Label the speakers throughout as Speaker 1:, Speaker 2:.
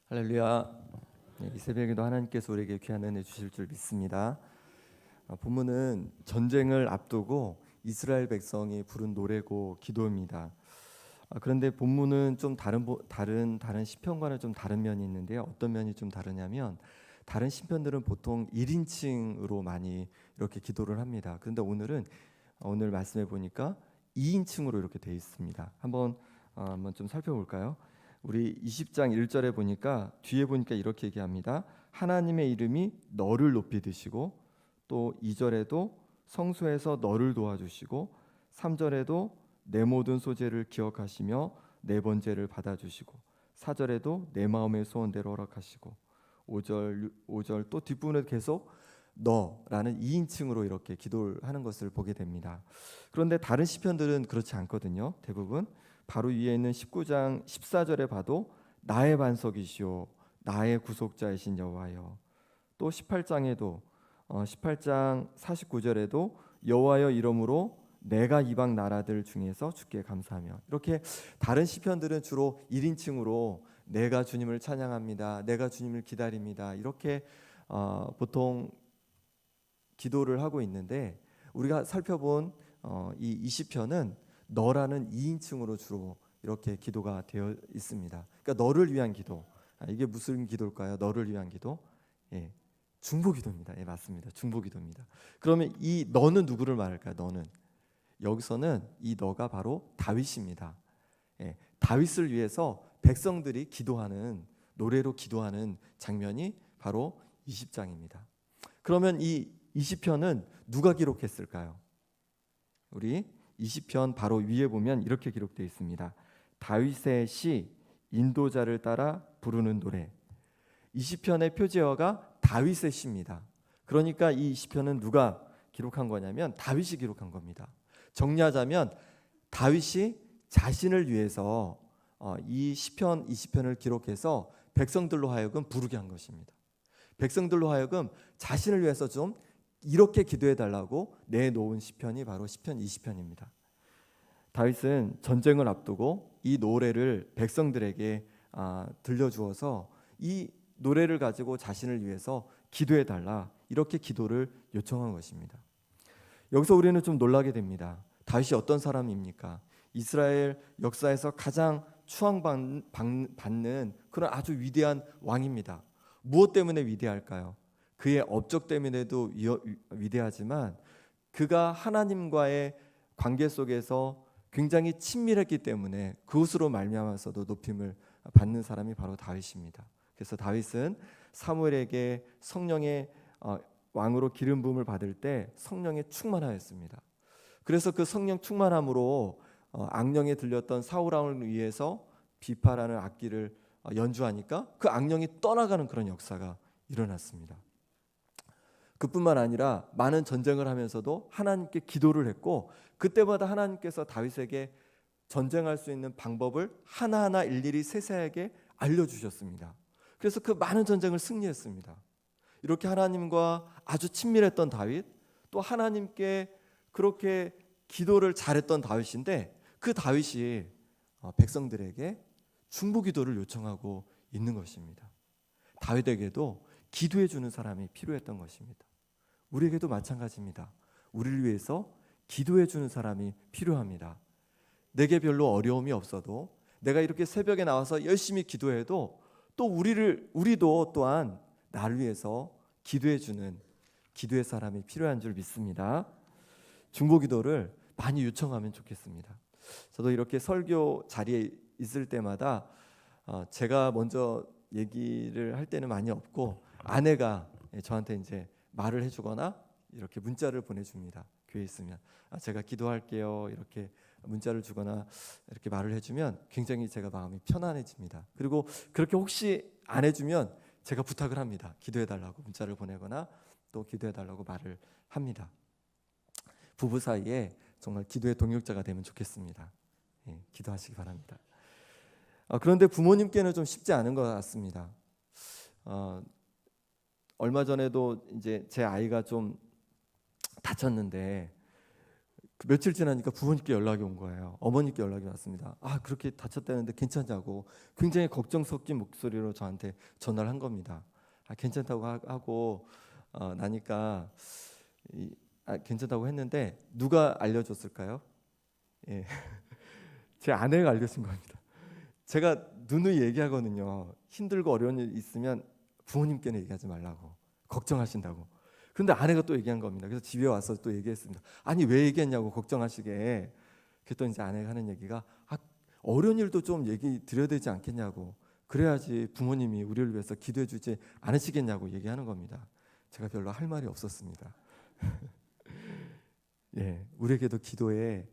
Speaker 1: 할렐루야. 이 새벽에도 하나님께서 우리에게 귀한 은혜 주실 줄 믿습니다. 본문은 전쟁을 앞두고 이스라엘 백성이 부른 노래고 기도입니다. 그런데 본문은 좀 다른 시편과는 좀 다른 면이 있는데요. 어떤 면이 좀 다르냐면 다른 시편들은 보통 1인칭으로 많이 이렇게 기도를 합니다. 그런데 오늘 말씀해 보니까 2인칭으로 이렇게 되어 있습니다. 한번 좀 살펴볼까요? 우리 20장 1절에 보니까 뒤에 보니까 이렇게 얘기합니다. 하나님의 이름이 너를 높이 드시고, 또 2절에도 성소에서 너를 도와주시고, 3절에도 내 모든 소재를 기억하시며 내 번제를 받아주시고, 4절에도 내 마음의 소원대로 허락하시고, 5절 또 뒷부분에 계속 너라는 2인칭으로 이렇게 기도를 하는 것을 보게 됩니다. 그런데 다른 시편들은 그렇지 않거든요. 대부분 바로 위에 있는 19장 14절에 봐도 나의 반석이시오 나의 구속자이신 여호와여, 또 18장에도 18장 49절에도 여호와여 이름으로 내가 이방 나라들 중에서 주께 감사하며, 이렇게 다른 시편들은 주로 1인칭으로 내가 주님을 찬양합니다, 내가 주님을 기다립니다, 이렇게 보통 기도를 하고 있는데, 우리가 살펴본 이 20편은 너라는 2인칭으로 주로 이렇게 기도가 되어 있습니다. 그러니까 너를 위한 기도. 이게 무슨 기도일까요? 너를 위한 기도. 예, 중보기도입니다. 예, 맞습니다. 중보기도입니다. 그러면 이 너는 누구를 말할까요? 너는 여기서는 이 너가 바로 다윗입니다. 예, 다윗을 위해서 백성들이 기도하는, 노래로 기도하는 장면이 바로 20장입니다. 그러면 이 20편은 누가 기록했을까요? 우리 20편 바로 위에 보면 이렇게 기록되어 있습니다. 다윗의 시 인도자를 따라 부르는 노래. 20편의 표제어가 다윗의 시입니다. 그러니까 이 20편은 누가 기록한 거냐면 다윗이 기록한 겁니다. 정리하자면 다윗이 자신을 위해서 이 시편 20편을 기록해서 백성들로 하여금 부르게 한 것입니다. 백성들로 하여금 자신을 위해서 좀 이렇게 기도해 달라고 내놓은 시편이 바로 시편 20편입니다. 다윗은 전쟁을 앞두고 이 노래를 백성들에게 들려주어서 이 노래를 가지고 자신을 위해서 기도해 달라, 이렇게 기도를 요청한 것입니다. 여기서 우리는 좀 놀라게 됩니다. 다윗이 어떤 사람입니까? 이스라엘 역사에서 가장 추앙받는 그런 아주 위대한 왕입니다. 무엇 때문에 위대할까요? 그의 업적 때문에도 위대하지만 그가 하나님과의 관계 속에서 굉장히 친밀했기 때문에 그것으로 말미암아서도 높임을 받는 사람이 바로 다윗입니다. 그래서 다윗은 사무엘에게 성령의 왕으로 기름 부음을 받을 때 성령에 충만하였습니다. 그래서 그 성령 충만함으로 악령에 들렸던 사울 왕을 위해서 비파라는 악기를 연주하니까 그 악령이 떠나가는 그런 역사가 일어났습니다. 그뿐만 아니라 많은 전쟁을 하면서도 하나님께 기도를 했고, 그때마다 하나님께서 다윗에게 전쟁할 수 있는 방법을 하나하나 일일이 세세하게 알려주셨습니다. 그래서 그 많은 전쟁을 승리했습니다. 이렇게 하나님과 아주 친밀했던 다윗, 또 하나님께 그렇게 기도를 잘했던 다윗인데, 그 다윗이 백성들에게 중보기도를 요청하고 있는 것입니다. 다윗에게도 기도해 주는 사람이 필요했던 것입니다. 우리에게도 마찬가지입니다. 우리를 위해서 기도해 주는 사람이 필요합니다. 내게 별로 어려움이 없어도, 내가 이렇게 새벽에 나와서 열심히 기도해도 또 우리도 또한 나를 위해서 기도해 주는 기도의 사람이 필요한 줄 믿습니다. 중보기도를 많이 요청하면 좋겠습니다. 저도 이렇게 설교 자리에 있을 때마다 제가 먼저 얘기를 할 때는 많이 없고, 아내가 저한테 이제 말을 해주거나 이렇게 문자를 보내줍니다. 교회에 있으면 제가 기도할게요, 이렇게 문자를 주거나 이렇게 말을 해주면 굉장히 제가 마음이 편안해집니다. 그리고 그렇게 혹시 안 해주면 제가 부탁을 합니다. 기도해달라고 문자를 보내거나 또 기도해달라고 말을 합니다. 부부 사이에 정말 기도의 동역자가 되면 좋겠습니다. 예, 기도하시기 바랍니다. 그런데 부모님께는 좀 쉽지 않은 것 같습니다. 얼마 전에도 이제 제 아이가 좀 다쳤는데 그 며칠 지나니까 부모님께 연락이 온 거예요. 어머니께 연락이 왔습니다. 그렇게 다쳤다는데 괜찮냐고 굉장히 걱정 섞인 목소리로 저한테 전화를 한 겁니다. 괜찮다고 하고 나니까 괜찮다고 했는데 누가 알려줬을까요? 예. 제 아내가 알려준 겁니다. 제가 누누이 얘기하거든요. 힘들고 어려운 일 있으면 부모님께는 얘기하지 말라고, 걱정하신다고. 근데 아내가 또 얘기한 겁니다. 그래서 집에 와서 또 얘기했습니다. 아니 왜 얘기했냐고, 걱정하시게. 그랬더니 이제 아내가 하는 얘기가 어려운 일도 좀 얘기 드려야 되지 않겠냐고, 그래야지 부모님이 우리를 위해서 기도해 주지 않으시겠냐고 얘기하는 겁니다. 제가 별로 할 말이 없었습니다. 예, 우리에게도 기도에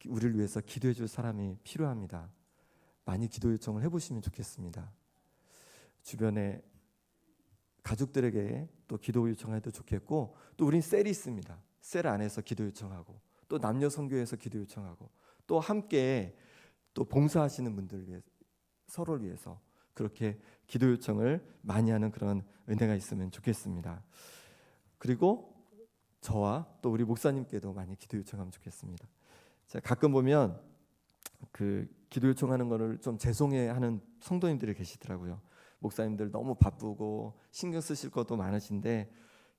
Speaker 1: 우리를 위해서 기도해 줄 사람이 필요합니다. 많이 기도 요청을 해보시면 좋겠습니다. 주변에 가족들에게 또 기도 요청해도 좋겠고, 또 우린 셀이 있습니다. 셀 안에서 기도 요청하고, 또 남녀 선교에서 기도 요청하고, 또 함께 또 봉사하시는 분들 위해 서로를 위해서 그렇게 기도 요청을 많이 하는 그런 은혜가 있으면 좋겠습니다. 그리고 저와 또 우리 목사님께도 많이 기도 요청하면 좋겠습니다. 제가 가끔 보면 그 기도 요청하는 거를 좀 죄송해하는 성도님들이 계시더라고요. 목사님들 너무 바쁘고 신경 쓰실 것도 많으신데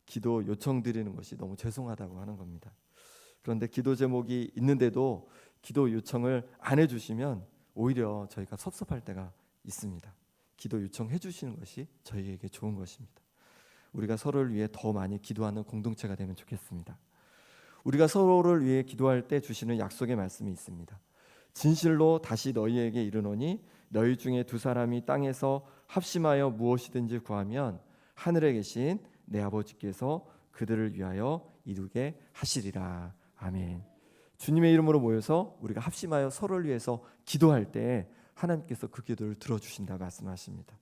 Speaker 1: 기도 요청 드리는 것이 너무 죄송하다고 하는 겁니다. 그런데 기도 제목이 있는데도 기도 요청을 안 해주시면 오히려 저희가 섭섭할 때가 있습니다. 기도 요청해 주시는 것이 저희에게 좋은 것입니다. 우리가 서로를 위해 더 많이 기도하는 공동체가 되면 좋겠습니다. 우리가 서로를 위해 기도할 때 주시는 약속의 말씀이 있습니다. 진실로 다시 너희에게 이르노니 너희 중에 두 사람이 땅에서 합심하여 무엇이든지 구하면 하늘에 계신 내 아버지께서 그들을 위하여 이루게 하시리라. 아멘. 주님의 이름으로 모여서 우리가 합심하여 서로를 위해서 기도할 때 하나님께서 그 기도를 들어주신다 말씀하십니다.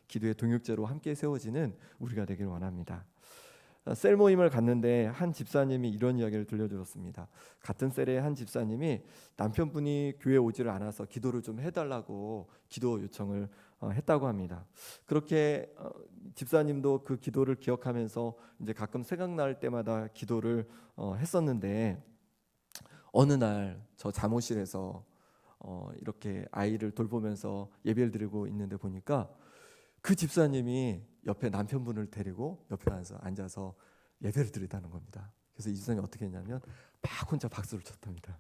Speaker 1: 기도의 동역자로 함께 세워지는 우리가 되길 원합니다. 셀 모임을 갔는데 한 집사님이 이런 이야기를 들려주었습니다. 같은 셀의 한 집사님이 남편분이 교회 오지를 않아서 기도를 좀 해달라고 기도 요청을 했다고 합니다. 그렇게 집사님도 그 기도를 기억하면서 이제 가끔 생각날 때마다 기도를 했었는데, 어느 날 저 잠옷실에서 이렇게 아이를 돌보면서 예배를 드리고 있는데 보니까 그 집사님이 옆에 남편분을 데리고 옆에 앉아서 예배를 드리다는 겁니다. 그래서 이 집사님이 어떻게 했냐면 막 혼자 박수를 쳤답니다.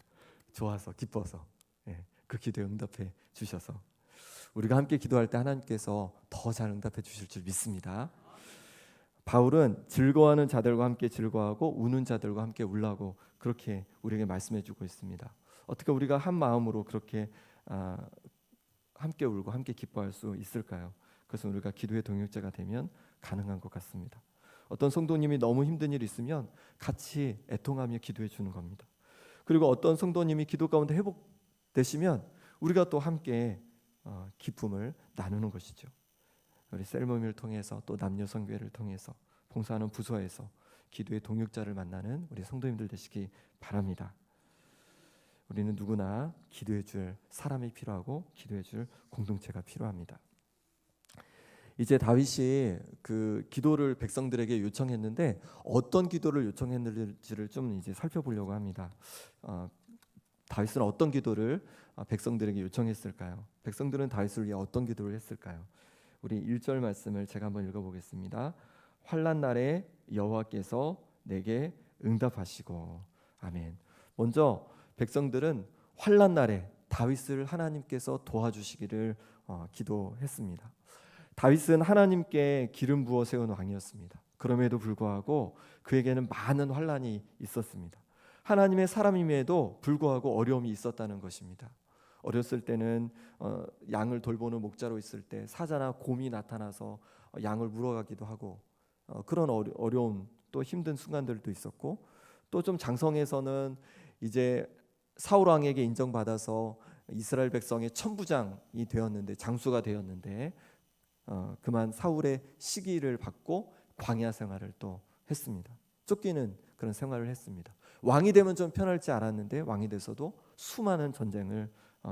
Speaker 1: 좋아서, 기뻐서. 그 기도에 응답해 주셔서 우리가 함께 기도할 때 하나님께서 더 잘 응답해 주실 줄 믿습니다. 바울은 즐거워하는 자들과 함께 즐거워하고 우는 자들과 함께 울라고 그렇게 우리에게 말씀해 주고 있습니다. 어떻게 우리가 한 마음으로 그렇게 함께 울고 함께 기뻐할 수 있을까요? 그래서 우리가 기도의 동역자가 되면 가능한 것 같습니다. 어떤 성도님이 너무 힘든 일이 있으면 같이 애통하며 기도해 주는 겁니다. 그리고 어떤 성도님이 기도 가운데 회복되시면 우리가 또 함께 기쁨을 나누는 것이죠. 우리 셀모임을 통해서 또 남녀 선교회를 통해서 봉사하는 부서에서 기도의 동역자를 만나는 우리 성도님들 되시기 바랍니다. 우리는 누구나 기도해 줄 사람이 필요하고 기도해 줄 공동체가 필요합니다. 이제 다윗이 그 기도를 백성들에게 요청했는데 어떤 기도를 요청했는지를 좀 이제 살펴보려고 합니다. 다윗은 어떤 기도를 백성들에게 요청했을까요? 백성들은 다윗을 위해 어떤 기도를 했을까요? 우리 1절 말씀을 제가 한번 읽어보겠습니다. 환난 날에 여호와께서 내게 응답하시고. 아멘. 먼저 백성들은 환난 날에 다윗을 하나님께서 도와주시기를 기도했습니다. 다윗은 하나님께 기름 부어 세운 왕이었습니다. 그럼에도 불구하고 그에게는 많은 환난이 있었습니다. 하나님의 사람임에도 불구하고 어려움이 있었다는 것입니다. 어렸을 때는 양을 돌보는 목자로 있을 때 사자나 곰이 나타나서 양을 물어가기도 하고 그런 어려운 또 힘든 순간들도 있었고, 또 좀 장성에서는 이제 사울 왕에게 인정받아서 이스라엘 백성의 천부장이 되었는데, 장수가 되었는데 그만 사울의 시기를 받고 광야 생활을 또 했습니다. 쫓기는 그런 생활을 했습니다. 왕이 되면 좀 편할지 알았는데 왕이 돼서도 수많은 전쟁을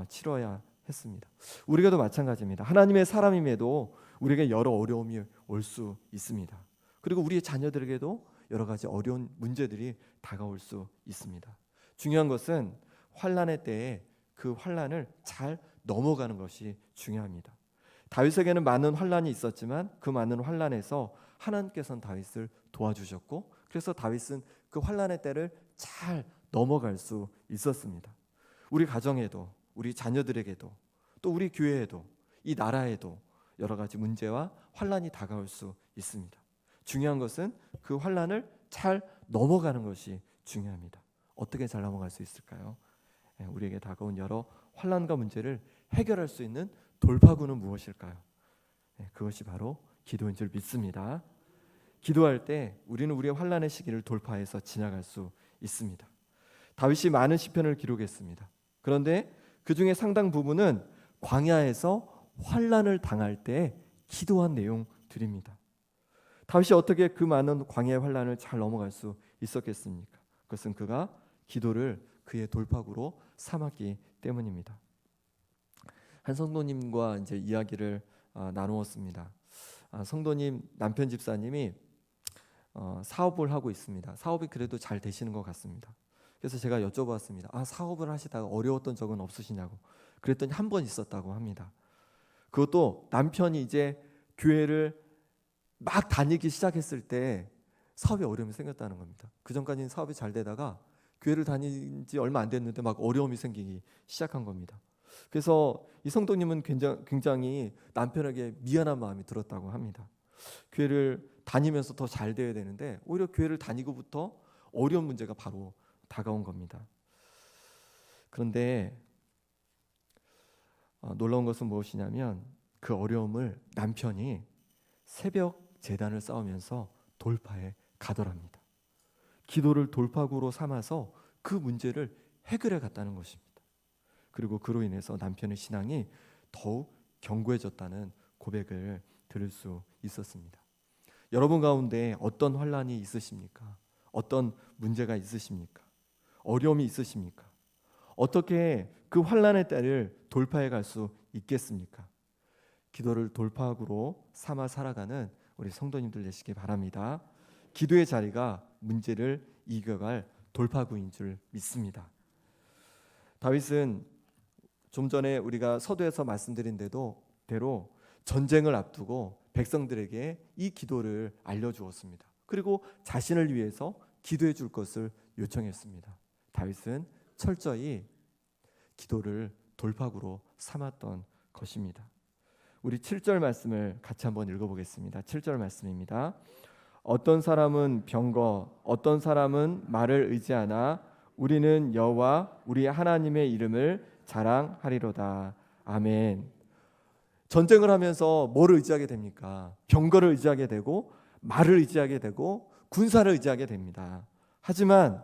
Speaker 1: 치러야 했습니다. 우리가도 마찬가지입니다. 하나님의 사람임에도 우리에게 여러 어려움이 올 수 있습니다. 그리고 우리의 자녀들에게도 여러 가지 어려운 문제들이 다가올 수 있습니다. 중요한 것은 환난의 때에 그 환난을 잘 넘어가는 것이 중요합니다. 다윗에게는 많은 환난이 있었지만 그 많은 환난에서 하나님께서는 다윗을 도와주셨고, 그래서 다윗은 그 환난의 때를 잘 넘어갈 수 있었습니다. 우리 가정에도, 우리 자녀들에게도, 또 우리 교회에도, 이 나라에도 여러 가지 문제와 환난이 다가올 수 있습니다. 중요한 것은 그 환난을 잘 넘어가는 것이 중요합니다. 어떻게 잘 넘어갈 수 있을까요? 우리에게 다가온 여러 환난과 문제를 해결할 수 있는 돌파구는 무엇일까요? 그것이 바로 기도인 줄 믿습니다. 기도할 때 우리는 우리의 환난의 시기를 돌파해서 지나갈 수 있습니다. 다윗이 많은 시편을 기록했습니다. 그런데 그 중에 상당 부분은 광야에서 환난을 당할 때 기도한 내용들입니다. 다윗이 어떻게 그 많은 광야의 환난을 잘 넘어갈 수 있었겠습니까? 그것은 그가 기도를 그의 돌파구로 삼았기 때문입니다. 한 성도님과 이제 이야기를 나누었습니다. 성도님 남편 집사님이 사업을 하고 있습니다. 사업이 그래도 잘 되시는 것 같습니다. 그래서 제가 여쭤봤습니다. 사업을 하시다가 어려웠던 적은 없으시냐고. 그랬더니 한 번 있었다고 합니다. 그것도 남편이 이제 교회를 막 다니기 시작했을 때 사업에 어려움이 생겼다는 겁니다. 그 전까지는 사업이 잘 되다가 교회를 다닌 지 얼마 안 됐는데 막 어려움이 생기기 시작한 겁니다. 그래서 이 성도님은 굉장히 남편에게 미안한 마음이 들었다고 합니다. 교회를 다니면서 더 잘 돼야 되는데 오히려 교회를 다니고부터 어려운 문제가 바로 다가온 겁니다. 그런데 놀라운 것은 무엇이냐면 그 어려움을 남편이 새벽 제단을 쌓으면서 돌파해 가더랍니다. 기도를 돌파구로 삼아서 그 문제를 해결해 갔다는 것입니다. 그리고 그로 인해서 남편의 신앙이 더욱 견고해졌다는 고백을 들을 수 있었습니다. 여러분 가운데 어떤 환난이 있으십니까? 어떤 문제가 있으십니까? 어려움이 있으십니까? 어떻게 그 환난의 때를 돌파해 갈 수 있겠습니까? 기도를 돌파구로 삼아 살아가는 우리 성도님들 되시기 바랍니다. 기도의 자리가 문제를 이겨갈 돌파구인 줄 믿습니다. 다윗은 좀 전에 우리가 서두에서 말씀드린 대로 전쟁을 앞두고 백성들에게 이 기도를 알려주었습니다. 그리고 자신을 위해서 기도해 줄 것을 요청했습니다. 다윗은 철저히 기도를 돌파구로 삼았던 것입니다. 우리 7절 말씀을 같이 한번 읽어보겠습니다. 7절 말씀입니다. 어떤 사람은 병거, 어떤 사람은 말을 의지하나 우리는 여호와 우리 하나님의 이름을 자랑하리로다. 아멘. 전쟁을 하면서 뭐를 의지하게 됩니까? 병거를 의지하게 되고 말을 의지하게 되고 군사를 의지하게 됩니다. 하지만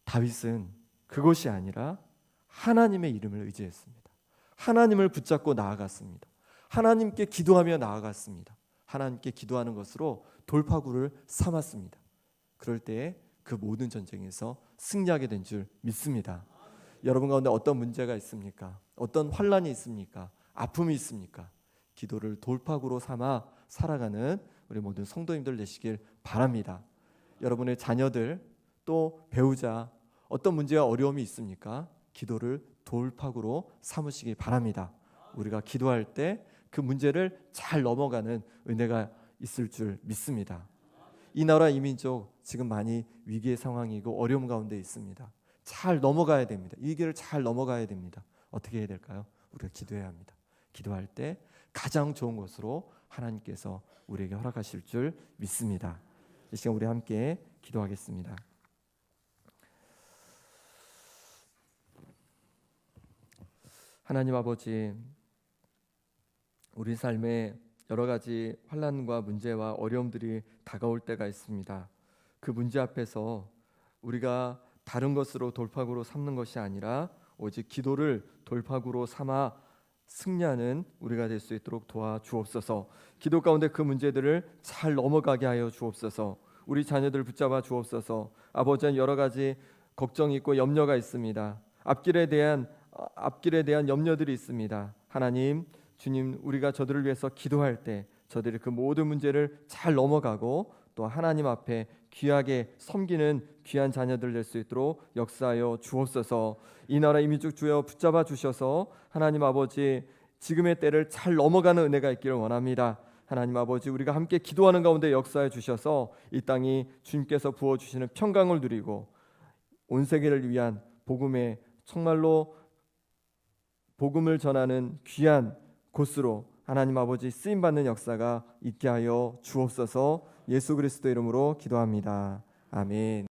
Speaker 1: 다윗은 그것이 아니라 하나님의 이름을 의지했습니다. 하나님을 붙잡고 나아갔습니다. 하나님께 기도하며 나아갔습니다. 하나님께 기도하는 것으로 돌파구를 삼았습니다. 그럴 때에 그 모든 전쟁에서 승리하게 된 줄 믿습니다. 여러분 가운데 어떤 문제가 있습니까? 어떤 환난이 있습니까? 아픔이 있습니까? 기도를 돌파구로 삼아 살아가는 우리 모든 성도님들 되시길 바랍니다. 여러분의 자녀들 또 배우자 어떤 문제와 어려움이 있습니까? 기도를 돌파구로 삼으시기 바랍니다. 우리가 기도할 때 그 문제를 잘 넘어가는 은혜가 있을 줄 믿습니다. 이 나라 이 민족 지금 많이 위기의 상황이고 어려움 가운데 있습니다. 잘 넘어가야 됩니다. 이 위기를 잘 넘어가야 됩니다. 어떻게 해야 될까요? 우리가 기도해야 합니다. 기도할 때 가장 좋은 것으로 하나님께서 우리에게 허락하실 줄 믿습니다. 이 시간 우리 함께 기도하겠습니다. 하나님 아버지, 우리 삶에 여러 가지 환난과 문제와 어려움들이 다가올 때가 있습니다. 그 문제 앞에서 우리가 다른 것으로 돌파구로 삼는 것이 아니라 오직 기도를 돌파구로 삼아 승리하는 우리가 될 수 있도록 도와주옵소서. 기도 가운데 그 문제들을 잘 넘어가게 하여 주옵소서. 우리 자녀들 붙잡아 주옵소서. 아버지는 여러 가지 걱정이 있고 염려가 있습니다. 앞길에 대한 염려들이 있습니다. 하나님, 주님, 우리가 저들을 위해서 기도할 때 저들이 그 모든 문제를 잘 넘어가고 또 하나님 앞에 귀하게 섬기는 귀한 자녀들 될 수 있도록 역사하여 주옵소서. 이 나라 이민족 주여 붙잡아 주셔서 하나님 아버지 지금의 때를 잘 넘어가는 은혜가 있기를 원합니다. 하나님 아버지 우리가 함께 기도하는 가운데 역사해 주셔서 이 땅이 주님께서 부어주시는 평강을 누리고 온 세계를 위한 복음의 정말로 복음을 전하는 귀한 곳으로 하나님 아버지 쓰임받는 역사가 있게 하여 주옵소서. 예수 그리스도 이름으로 기도합니다. 아멘.